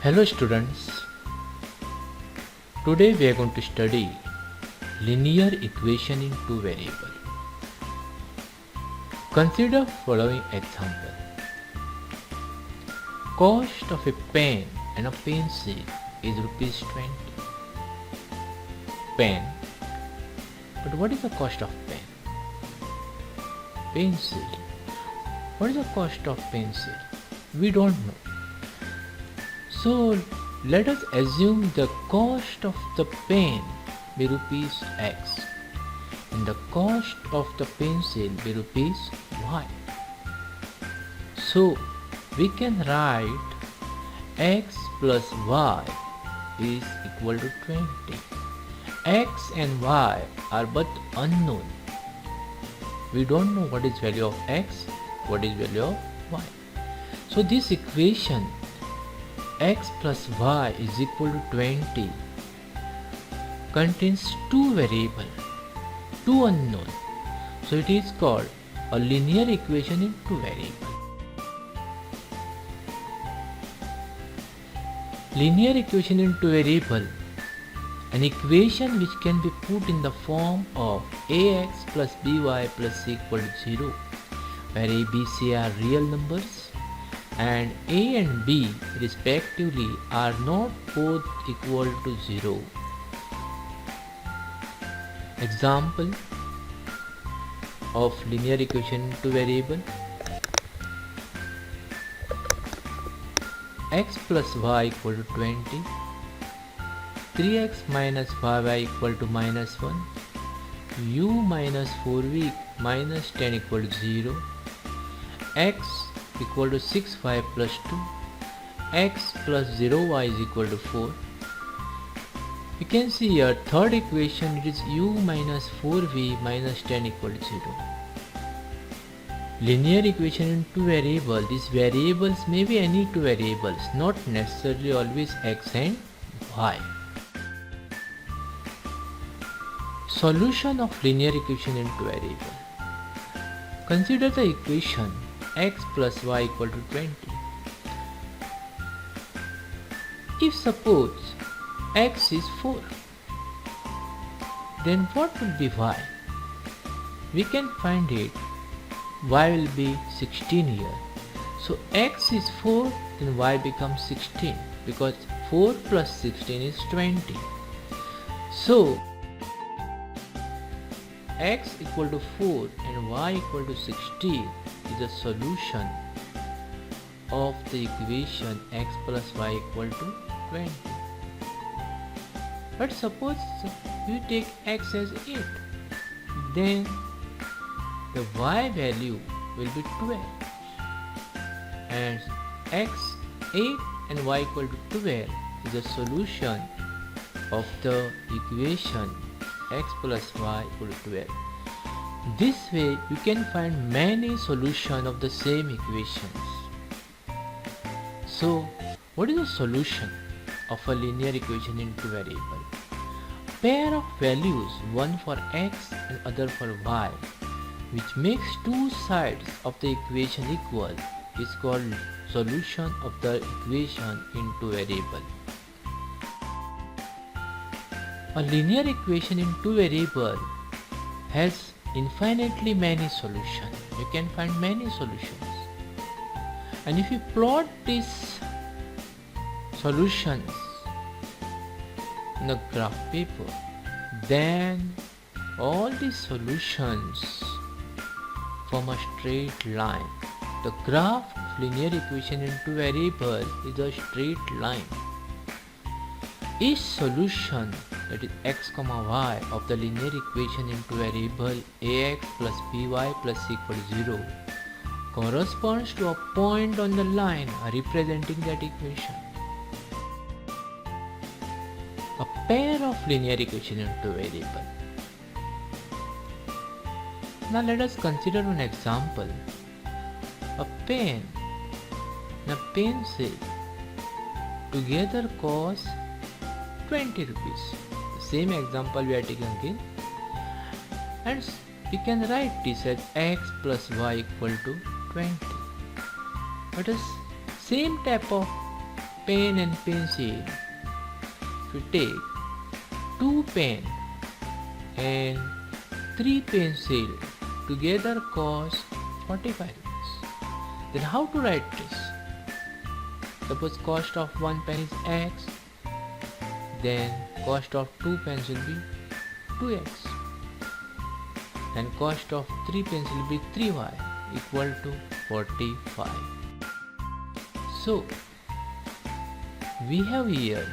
Hello students, today we are going to study linear equation in two variables. Consider following example. Cost of a pen and a pencil is rupees 20. Pen. But what is the cost of pen? Pencil. What is the cost of pencil? We don't know. So let us assume the cost of the pen be rupees X and the cost of the pencil be rupees Y. So we can write X plus Y is equal to 20. X and Y are both unknown. We don't know what is value of X, what is value of Y. So this equation X plus Y is equal to 20 contains two variables, two unknown. So it is called a linear equation in two variables. Linear equation in two variables, an equation which can be put in the form of ax plus by plus c equal to 0, where a, b, c are real numbers and a and b respectively are not both equal to 0. Example of linear equation in two variable: x plus y equal to 20, 3x minus 5y equal to minus 1, u minus 4v minus 10 equal to 0, x equal to 6y plus 2, x plus 0y is equal to 4. You can see here third equation, it is u minus 4v minus 10 equal to 0. Linear equation in two variables, these variables may be any two variables, not necessarily always x and y. Solution of linear equation in two variables. Consider the equation x plus y equal to 20. If suppose x is 4, then what will be y? We can find it, y will be 16 here. So x is 4, then y becomes 16 because 4 plus 16 is 20. So x equal to 4 and y equal to 16 is a solution of the equation x plus y equal to 20. But suppose you take x as 8, then the y value will be 12 and x 8 and y equal to 12 is a solution of the equation x plus y equal to 12. This way you can find many solutions of the same equations. So what is the solution of a linear equation in two variables? Pair of values, one for x and other for y, which makes two sides of the equation equal, is called solution of the equation in two variables. A linear equation in two variables has infinitely many solutions. You can find many solutions. And if you plot these solutions in a graph paper, then all these solutions form a straight line. The graph of linear equation in two variables is a straight line. Each solution, that is x comma y, of the linear equation into variable ax plus by plus c equal to 0 corresponds to a point on the line representing that equation. A pair of linear equation into variable. Now let us consider an example. A pen and a pencil together cost 20 rupees. Same example we are taking again, and we can write this as x plus y equal to 20. It is same type of pen and pencil. If you take 2 pen and 3 pencil together cost 45 rupees. Then how to write this? Suppose cost of 1 pen is x, then cost of 2 pens will be 2x, and cost of 3 pens will be 3y equal to 45. So we have here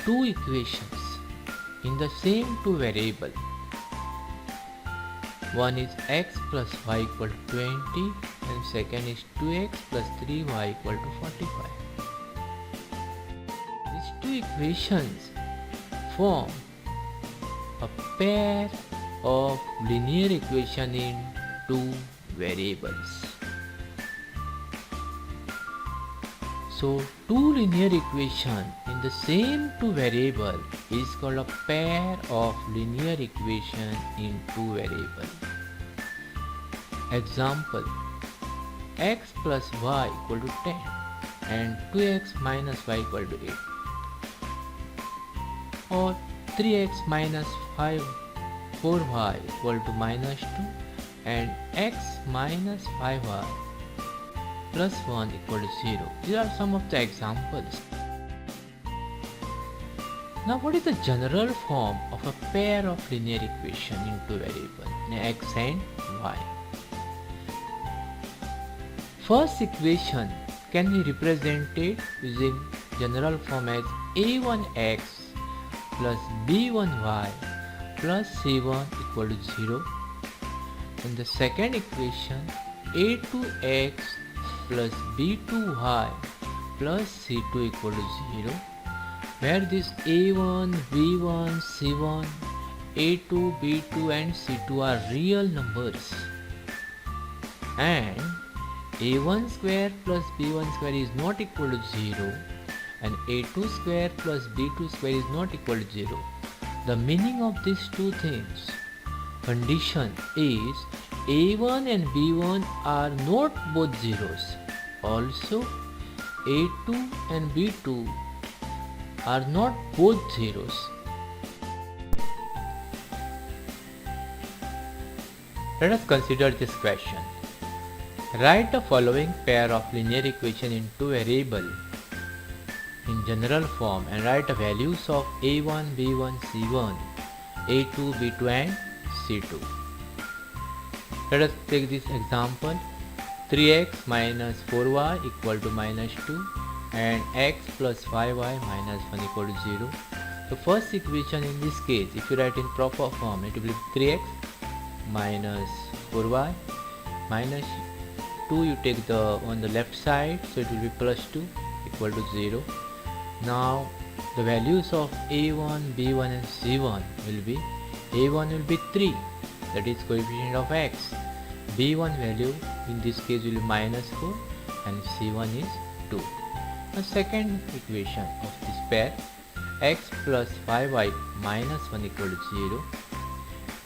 two equations in the same two variable. One is x plus y equal to 20 and second is 2x plus 3y equal to 45. These two equations form a pair of linear equation in two variables. So two linear equation in the same two variable is called a pair of linear equation in two variable. Example: x plus y equal to 10 and 2x minus y equal to 8, or 3x minus 4y equal to minus 2 and x minus 5y plus 1 equal to 0. These are some of the examples. Now what is the general form of a pair of linear equation in two variables, x and y? First equation can be represented using general form as a1x plus b1y plus c1 equal to 0. And the second equation a2x plus b2y plus c2 equal to 0, where this a1, b1, c1, a2, b2 and c2 are real numbers, and a1 square plus b1 square is not equal to 0 and a2 square plus b2 square is not equal to 0. The meaning of these two things, condition is a1 and b1 are not both zeros. Also a2 and b2 are not both zeros. Let us consider this question. Write the following pair of linear equation in two variable in general form and write the values of a1, b1, c1, a2, b2 and c2. Let us take this example. 3x minus 4y equal to minus 2 and x plus 5y minus 1 equal to 0. The first equation in this case, if you write in proper form, it will be 3x minus 4y minus 2, you take the on the left side, so it will be plus 2 equal to 0. Now the values of a1, b1 and c1 will be, a1 will be 3, that is coefficient of x. b1 value in this case will be minus 4 and c1 is 2. The second equation of this pair, x plus 5y minus 1 equal to 0,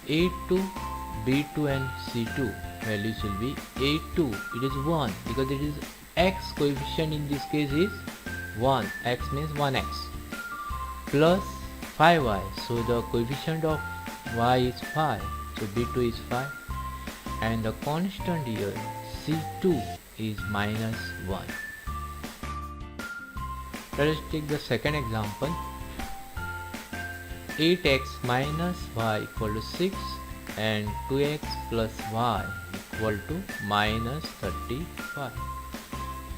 a2, b2 and c2 values will be a2, it is 1 because it is x coefficient in this case is 1, x means 1x, plus 5y, so the coefficient of y is 5, so b2 is 5, and the constant here c2 is minus 1. Let us take the second example. 8x minus y equal to 6 and 2x plus y equal to minus 35.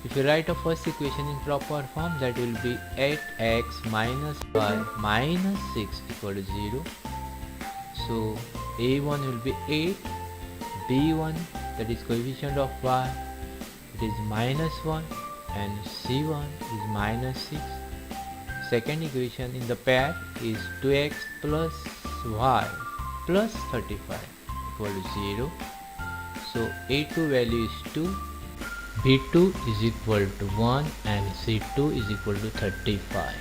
If you write a first equation in proper form, that will be 8x minus y minus 6 equal to 0. So a1 will be 8, b1, that is coefficient of y, it is minus 1, and c1 is minus 6. Second equation in the pair is 2x plus y plus 35 equal to 0. So a2 value is 2, b2 is equal to 1 and c2 is equal to 35.